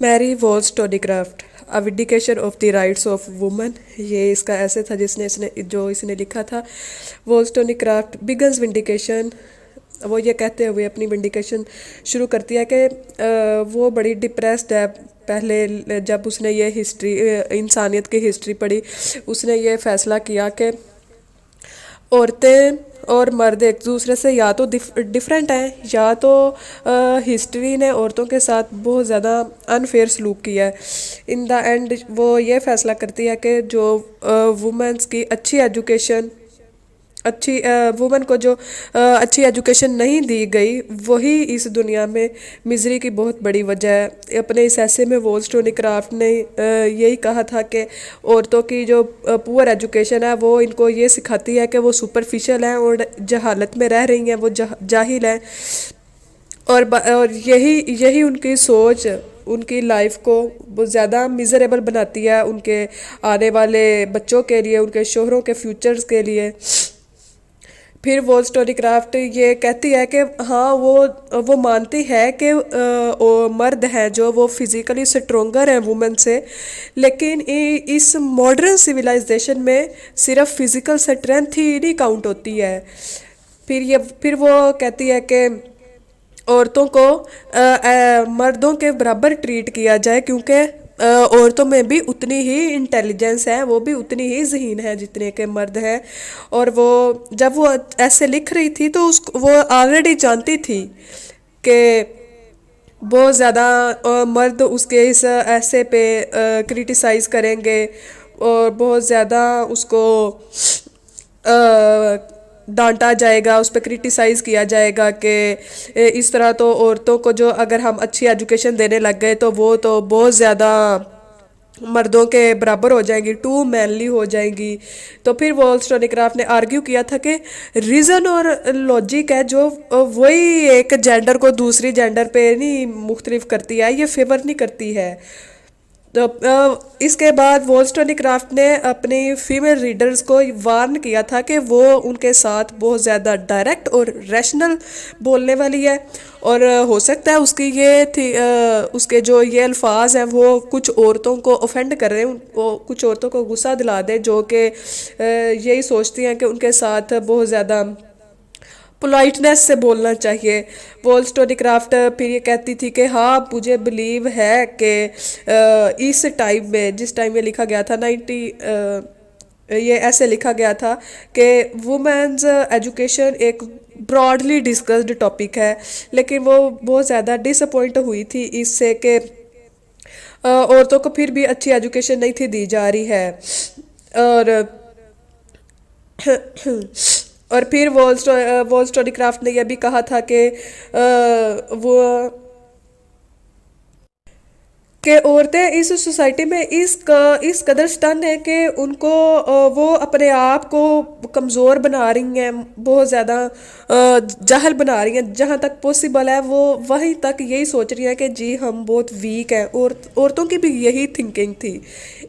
Mary Wollstonecraft a vindication of the rights of woman. ये इसका ऐसे था जिसने इसने जो इसने लिखा था। वॉल्सटोनीक्राफ्ट बिगन्स विंडिकेशन। वो ये कहते हुए अपनी विंडिकेशन शुरू करती है कि वो बड़ी डिप्रेस्ड है। पहले जब उसने ये हिस्ट्री इंसानियत की हिस्ट्री पढ़ी, उसने ये फैसला किया कि औरतें और मर्द एक दूसरे से या तो डिफरेंट हैं, या तो हिस्ट्री ने औरतों के साथ बहुत ज़्यादा अनफेयर सलूक किया है। इन द एंड वो ये फैसला करती है कि जो वुमेंस की अच्छी एजुकेशन, अच्छी वुमन को जो अच्छी एजुकेशन नहीं दी गई, वही इस दुनिया में मिजरी की बहुत बड़ी वजह है। अपने इस ऐसे में वॉल्सटोनीक्राफ्ट ने यही कहा था कि औरतों की जो पुअर एजुकेशन है वो इनको ये सिखाती है कि वो सुपरफिशियल हैं और जहालत में रह रही हैं, वो जाहिल हैं। और यही यही उनकी सोच उनकी लाइफ को बहुत ज़्यादा मिजरेबल बनाती है, उनके आने वाले बच्चों के लिए, उनके शोहरों के फ्यूचर्स के लिए। फिर वॉल्सटोनीक्राफ्ट ये कहती है कि हाँ, वो मानती है कि मर्द हैं जो वो फिज़िकली स्ट्रोंगर हैं वुमेन से, लेकिन इस मॉडर्न सिविलाइजेशन में सिर्फ फिज़िकल स्ट्रेंथ ही नहीं काउंट होती है। फिर वो कहती है कि औरतों को मर्दों के बराबर ट्रीट किया जाए, क्योंकि औरतों में भी उतनी ही इंटेलिजेंस है, वो भी उतनी ही ज़हीन है जितने के मर्द हैं। और वो जब वो ऐसे लिख रही थी तो उस वो ऑलरेडी जानती थी कि बहुत ज़्यादा मर्द उसके इस ऐसे पे क्रिटिसाइज़ करेंगे और बहुत ज़्यादा उसको डांटा जाएगा, उस पर क्रिटिसाइज़ किया जाएगा कि इस तरह तो औरतों को जो अगर हम अच्छी एजुकेशन देने लग गए तो वो तो बहुत ज़्यादा मर्दों के बराबर हो जाएंगी, टू मैनली हो जाएंगी। तो फिर वॉल्सटोनीक्राफ्ट ने आर्ग्यू किया था कि रीज़न और लॉजिक है जो वही एक जेंडर को दूसरी जेंडर पे नहीं मुख्तलिफ करती है, ये फेवर नहीं करती है। तो इसके बाद वॉल्सटोनीक्राफ्ट ने अपनी फीमेल रीडर्स को वार्न किया था कि वो उनके साथ बहुत ज़्यादा डायरेक्ट और रैशनल बोलने वाली है। और हो सकता है उसकी ये थी उसके जो ये अल्फाज हैं वो कुछ औरतों को ऑफेंड कर रहे हैं, वो कुछ औरतों को गुस्सा दिला दे जो कि यही सोचती हैं कि उनके साथ बहुत ज़्यादा पोलाइटनेस से बोलना चाहिए। वॉल्सटोनीक्राफ्ट फिर ये कहती थी कि हाँ, मुझे बिलीव है कि इस टाइम में, जिस टाइम ये लिखा गया था 90, ये ऐसे लिखा गया था कि वुमेन्स एजुकेशन एक ब्रॉडली डिस्कस्ड टॉपिक है, लेकिन वो बहुत ज़्यादा डिसअपॉइंट हुई थी इससे कि औरतों को फिर भी अच्छी एजुकेशन नहीं थी दी जा रही है। और और फिर वॉल्सटोनीक्राफ्ट ने यह भी कहा था कि वो कि औरतें इस सोसाइटी में इस कदर स्टन है कि उनको वो अपने आप को कमज़ोर बना रही हैं, बहुत ज़्यादा जाहल बना रही हैं। जहाँ तक पॉसिबल है वो वहीं तक यही सोच रही हैं कि जी हम बहुत वीक हैं। औरतों की भी यही थिंकिंग थी।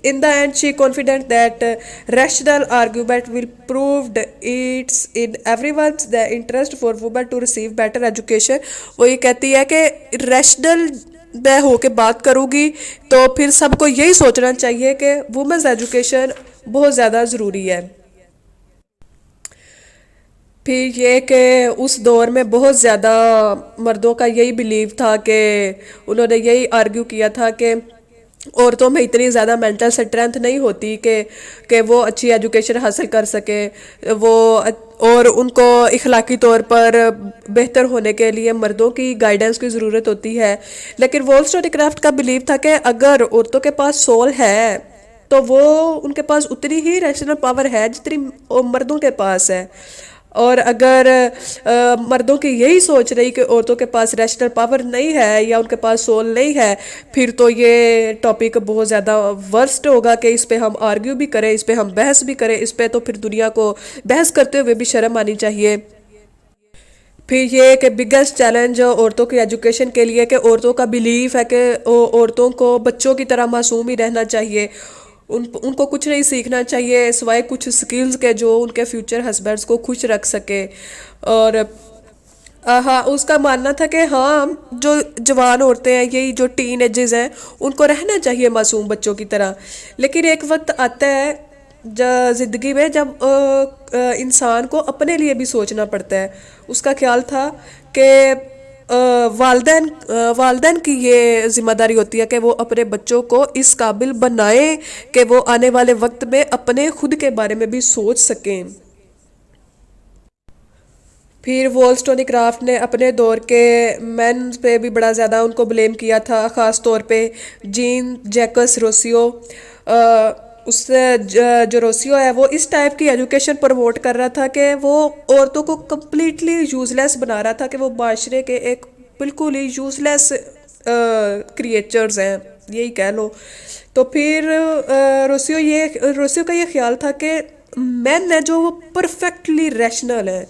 In the end she confident that rational argument will proved it's in everyone's the interest for women to receive better education. वो ये कहती है कि रैशनल मैं होके बात करूँगी तो फिर सबको यही सोचना चाहिए कि वुमेन्स एजुकेशन बहुत ज़्यादा ज़रूरी है। फिर ये कि उस दौर में बहुत ज़्यादा मर्दों का यही बिलीव था कि उन्होंने यही आर्ग्यू किया था कि औरतों में इतनी ज़्यादा मेंटल स्ट्रेंथ नहीं होती कि वो अच्छी एजुकेशन हासिल कर सके, वो और उनको इखलाकी तौर पर बेहतर होने के लिए मर्दों की गाइडेंस की ज़रूरत होती है। लेकिन वॉल्सटोनीक्राफ्ट का बिलीव था कि अगर औरतों के पास सोल है तो वो उनके पास उतनी ही रैशनल पावर है जितनी मर्दों के पास है। और अगर मर्दों की यही सोच रही कि औरतों के पास रैशनल पावर नहीं है या उनके पास सोल नहीं है, फिर तो ये टॉपिक बहुत ज़्यादा वर्स्ट होगा कि इस पे हम आर्ग्यू भी करें, इस पे हम बहस भी करें, इस पे तो फिर दुनिया को बहस करते हुए भी शर्म आनी चाहिए। फिर ये कि बिगेस्ट चैलेंज औरतों की एजुकेशन के लिए कि औरतों का बिलीफ है कि औरतों को बच्चों की तरह मासूम ही रहना चाहिए, उनको कुछ नहीं सीखना चाहिए सिवाय कुछ स्किल्स के जो उनके फ्यूचर हस्बैंड्स को खुश रख सके। और हाँ, उसका मानना था कि हाँ, जो जवान औरतें हैं, यही जो टीन एजेस हैं, उनको रहना चाहिए मासूम बच्चों की तरह। लेकिन एक वक्त आता है ज़िंदगी में जब इंसान को अपने लिए भी सोचना पड़ता है। उसका ख्याल था कि वालदेन की ये जिम्मेदारी होती है कि वो अपने बच्चों को इस काबिल बनाएं कि वो आने वाले वक्त में अपने खुद के बारे में भी सोच सकें। फिर वॉलस्टोनीक्राफ्ट ने अपने दौर के मेन पे भी बड़ा ज़्यादा उनको ब्लेम किया था, ख़ास तौर पे जीन जैकस रोसियो। उससे जो रोसियो है वो इस टाइप की एजुकेशन प्रमोट कर रहा था कि वो औरतों को कम्प्लीटली यूजलेस बना रहा था, कि वो माशरे के एक बिल्कुल ही यूजलेस क्रिएचर्स हैं, यही कह लो। तो फिर रोसियो का ये ख्याल था कि मैन है जो वो परफेक्टली रैशनल है,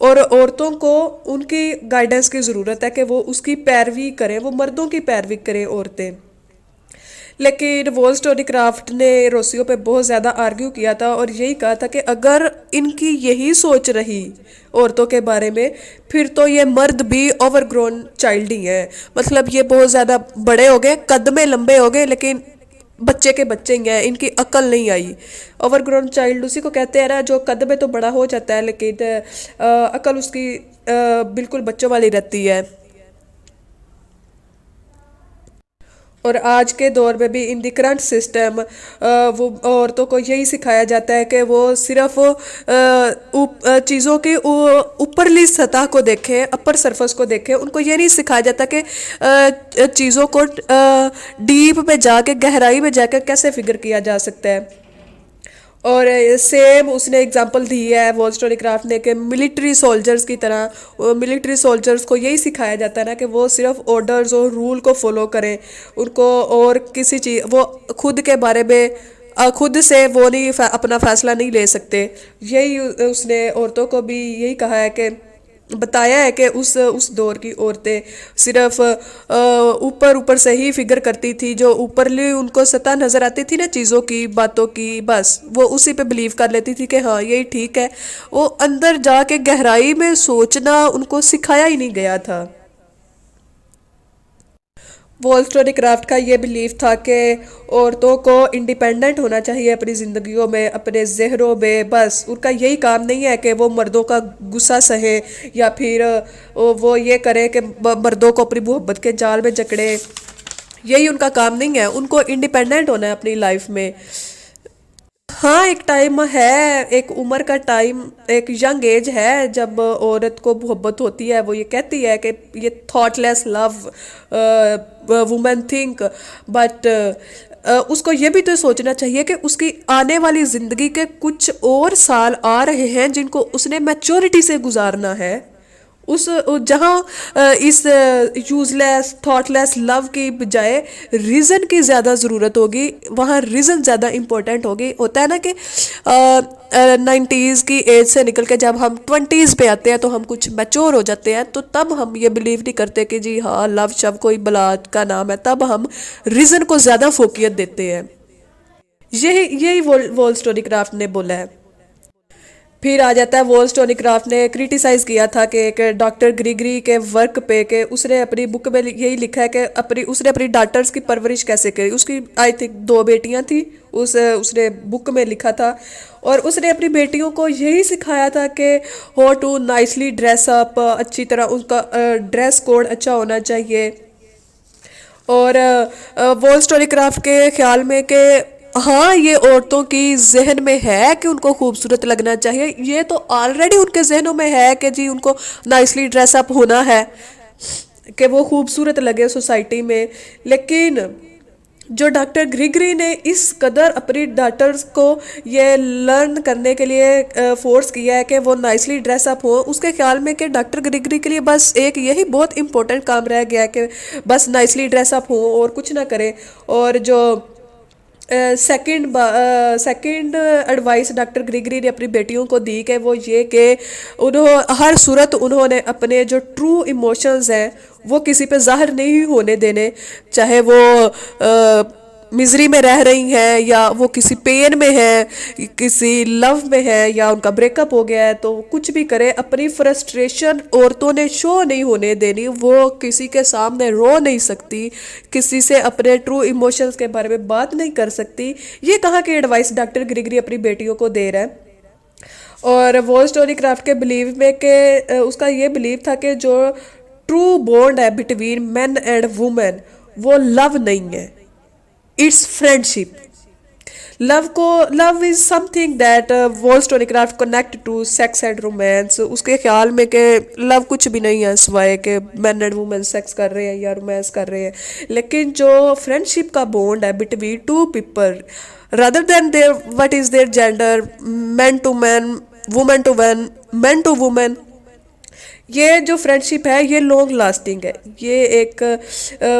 और औरतों को उनकी गाइडेंस की ज़रूरत है कि वो उसकी पैरवी करें, वो मर्दों की पैरवी करें औरतें। लेकिन वॉलस्टोनीक्राफ्ट ने रोसियो पे बहुत ज़्यादा आर्ग्यू किया था और यही कहा था कि अगर इनकी यही सोच रही औरतों के बारे में, फिर तो ये मर्द भी ओवरग्रोन चाइल्ड ही हैं। मतलब ये बहुत ज़्यादा बड़े हो गए, कद में लंबे हो गए, लेकिन बच्चे के बच्चे ही हैं, इनकी अकल नहीं आई। ओवरग्रोन चाइल्ड उसी को कहते हैं ना, जो कद में तो बड़ा हो जाता है लेकिन अकल उसकी बिल्कुल बच्चों वाली रहती है। और आज के दौर में भी इन द करंट सिस्टम वो औरतों को यही सिखाया जाता है कि वो सिर्फ चीज़ों की ऊपरली सतह को देखें, अपर सरफेस को देखें। उनको ये नहीं सिखाया जाता कि चीज़ों को डीप में जाके, गहराई में जाकर कैसे फिगर किया जा सकता है। और सेम उसने एग्जांपल दी है वॉलस्टोनीक्राफ्ट ने कि मिलिट्री सोल्जर्स की तरह मिलिट्री सोल्जर्स को यही सिखाया जाता है ना कि वो सिर्फ ऑर्डर्स और रूल को फॉलो करें। उनको और किसी चीज़, वो खुद के बारे में खुद से वो नहीं अपना फैसला नहीं ले सकते। यही उसने औरतों को भी यही कहा है कि बताया है कि उस दौर की औरतें सिर्फ ऊपर ऊपर से ही फिगर करती थी, जो ऊपरली उनको सतह नजर आती थी ना चीज़ों की, बातों की, बस वो उसी पे बिलीव कर लेती थी कि हाँ यही ठीक है। वो अंदर जाके गहराई में सोचना उनको सिखाया ही नहीं गया था। वॉलस्टोनीक्राफ्ट का ये बिलीव था कि औरतों को इंडिपेंडेंट होना चाहिए अपनी ज़िंदगियों में, अपने जहरों में। बस उनका यही काम नहीं है कि वो मर्दों का गुस्सा सहे, या फिर वो ये करे कि मर्दों को अपनी मोहब्बत के जाल में जकड़े। यही उनका काम नहीं है, उनको इंडिपेंडेंट होना है अपनी लाइफ में। हाँ, एक टाइम है, एक उम्र का टाइम, एक यंग एज है जब औरत को मोहब्बत होती है। वो ये कहती है कि ये thoughtless love women think, but उसको ये भी तो सोचना चाहिए कि उसकी आने वाली ज़िंदगी के कुछ और साल आ रहे हैं जिनको उसने मैच्योरिटी से गुजारना है। उस जहाँ इस यूजलेस थॉटलेस लव की बजाय रीज़न की ज़्यादा ज़रूरत होगी, वहाँ रीज़न ज़्यादा इम्पोर्टेंट होगी। होता है ना कि 90s की एज से निकल के जब हम 20s पे आते हैं तो हम कुछ मैच्योर हो जाते हैं, तो तब हम ये बिलीव नहीं करते कि जी हाँ लव शव कोई बला का नाम है। तब हम रीज़न को ज़्यादा फोकियत देते हैं। यही यही वॉलस्टोनीक्राफ्ट ने बोला है। फिर आ जाता है वॉलस्टोनीक्राफ्ट ने क्रिटिसाइज़ किया था कि एक डॉक्टर ग्रीगरी के वर्क पे, कि उसने अपनी बुक में यही लिखा है कि उसने अपनी डॉटर्स की परवरिश कैसे करी। उसकी आई थिंक 2 बेटियां थी, उसने बुक में लिखा था। और उसने अपनी बेटियों को यही सिखाया था कि how to nicely dress up, अच्छी तरह उनका ड्रेस कोड अच्छा होना चाहिए। और वॉलस्टोनीक्राफ्ट के ख्याल में कि हाँ ये औरतों की जहन में है कि उनको खूबसूरत लगना चाहिए, ये तो ऑलरेडी उनके जहनों में है कि जी उनको नाइसली ड्रेसअप होना है, कि वो खूबसूरत लगे सोसाइटी में। लेकिन जो डॉक्टर ग्रिगरी ने इस कदर अपनी डॉटर्स को ये लर्न करने के लिए फोर्स किया है कि वो नाइसली ड्रेसअप हो, उसके ख्याल में कि डॉक्टर ग्रिगरी के लिए बस एक यही बहुत इंपॉर्टेंट काम रह गया है कि बस नाइसली ड्रेसअप हो और कुछ ना करें। और जो सेकंड एडवाइस डॉक्टर ग्रिगरी ने अपनी बेटियों को दी कि वो ये कि हर सूरत उन्होंने अपने जो ट्रू इमोशंस हैं वो किसी पे जाहिर नहीं होने देने, चाहे वो मिजरी में रह रही हैं या वो किसी पेन में है, किसी लव में है, या उनका ब्रेकअप हो गया है, तो कुछ भी करे अपनी फ्रस्ट्रेशन औरतों ने शो नहीं होने देनी। वो किसी के सामने रो नहीं सकती, किसी से अपने ट्रू इमोशंस के बारे में बात नहीं कर सकती। ये कहाँ की एडवाइस डॉक्टर ग्रिगरी अपनी बेटियों को दे रहा है। और वॉलस्टोनीक्राफ्ट के बिलीव में कि उसका ये बिलीव था कि जो ट्रू बॉन्ड है बिटवीन मैन एंड वुमेन वो लव नहीं है, it's friendship. Love is something that Wollstonecraft connect to sex and romance. उसके ख्याल में कि लव कुछ भी नहीं है सिवाय कि मैन एंड वुमेन सेक्स कर रहे हैं या रोमांस कर रहे हैं। लेकिन जो फ्रेंडशिप का बॉन्ड है between two people rather than their what is their gender, men to men, woman to men, men to woman, ये जो फ्रेंडशिप है ये लॉन्ग लास्टिंग है। ये एक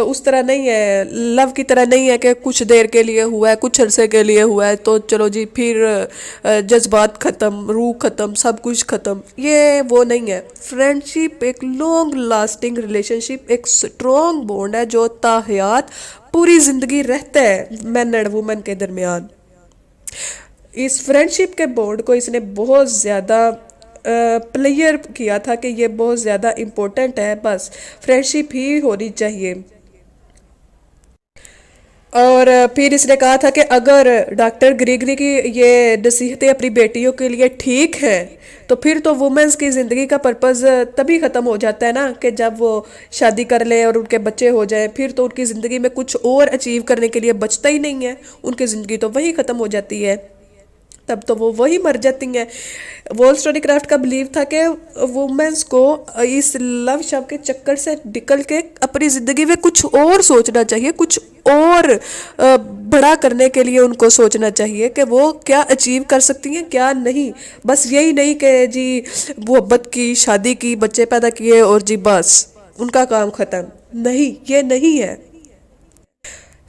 उस तरह नहीं है, लव की तरह नहीं है कि कुछ देर के लिए हुआ है, कुछ अरसे के लिए हुआ है तो चलो जी फिर जज्बात ख़त्म, रूह ख़त्म, सब कुछ ख़त्म। ये वो नहीं है। फ्रेंडशिप एक लॉन्ग लास्टिंग रिलेशनशिप, एक स्ट्रॉन्ग बॉन्ड है जो ताहयात पूरी ज़िंदगी रहता है मैन एंड वुमेन के दरमियान। इस फ्रेंडशिप के बॉन्ड को इसने बहुत ज़्यादा प्लेयर किया था कि ये बहुत ज़्यादा इम्पोर्टेंट है, बस फ्रेंडशिप ही होनी चाहिए। और फिर इसने कहा था कि अगर डॉक्टर ग्रिगरी की ये नसीहतें अपनी बेटियों के लिए ठीक हैं तो फिर तो वुमेन्स की ज़िंदगी का पर्पज़ तभी ख़त्म हो जाता है ना कि जब वो शादी कर ले और उनके बच्चे हो जाएं। फिर तो उनकी ज़िंदगी में कुछ और अचीव करने के लिए बचता ही नहीं है, उनकी ज़िंदगी तो वही ख़त्म हो जाती है, तब तो वो वही मर जाती हैं। वॉलस्टोनीक्राफ्ट का बिलीव था कि वुमेन्स को इस लव शब्द के चक्कर से निकल के अपनी ज़िंदगी में कुछ और सोचना चाहिए, कुछ और बड़ा करने के लिए उनको सोचना चाहिए कि वो क्या अचीव कर सकती हैं क्या नहीं। बस यही नहीं कि जी मोहब्बत की, शादी की, बच्चे पैदा किए और जी बस उनका काम ख़त्म। नहीं, ये नहीं है।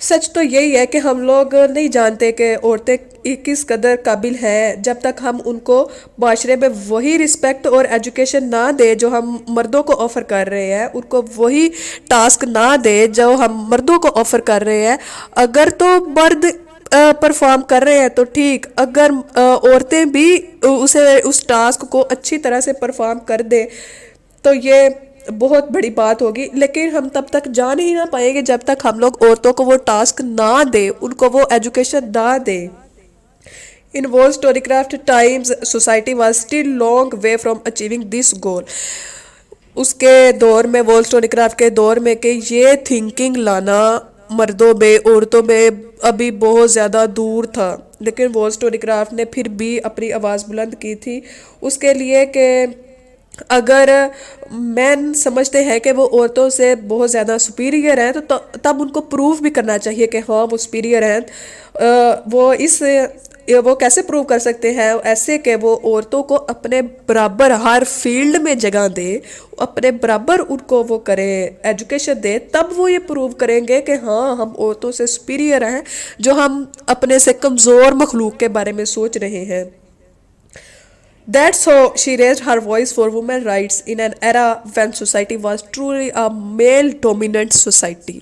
सच तो यही है कि हम लोग नहीं जानते कि औरतें किस कदर काबिल हैं जब तक हम उनको माशरे में वही रिस्पेक्ट और एजुकेशन ना दे जो हम मर्दों को ऑफ़र कर रहे हैं, उनको वही टास्क ना दे जो हम मर्दों को ऑफ़र कर रहे हैं। अगर तो मर्द परफॉर्म कर रहे हैं तो ठीक, अगर औरतें भी उस टास्क को अच्छी तरह से परफॉर्म कर दे तो ये बहुत बड़ी बात होगी। लेकिन हम तब तक जान ही ना पाएंगे जब तक हम लोग औरतों को वो टास्क ना दे, उनको वो एजुकेशन ना दे। In Wollstonecraft times society was still long way from achieving this goal. उसके दौर में, वॉलस्टोनीक्राफ्ट के दौर में, कि ये थिंकिंग लाना मर्दों में, औरतों में अभी बहुत ज़्यादा दूर था। लेकिन वॉलस्टोनीक्राफ्ट ने फिर भी अपनी आवाज़ बुलंद की थी उसके लिए कि अगर मैन समझते हैं कि वो औरतों से बहुत ज़्यादा सुपीरियर हैं तो तब उनको प्रूव भी करना चाहिए कि हाँ वो सुपीरियर हैं। वो कैसे प्रूव कर सकते हैं? ऐसे कि वो औरतों को अपने बराबर हर फील्ड में जगह दे, अपने बराबर उनको वो करे, एजुकेशन दे, तब वो ये प्रूव करेंगे कि हाँ हम औरतों से सुपीरियर हैं जो हम अपने से कमज़ोर मखलूक के बारे में सोच रहे हैं। That's how she raised her voice for women's rights in an era when society was truly a male dominant society.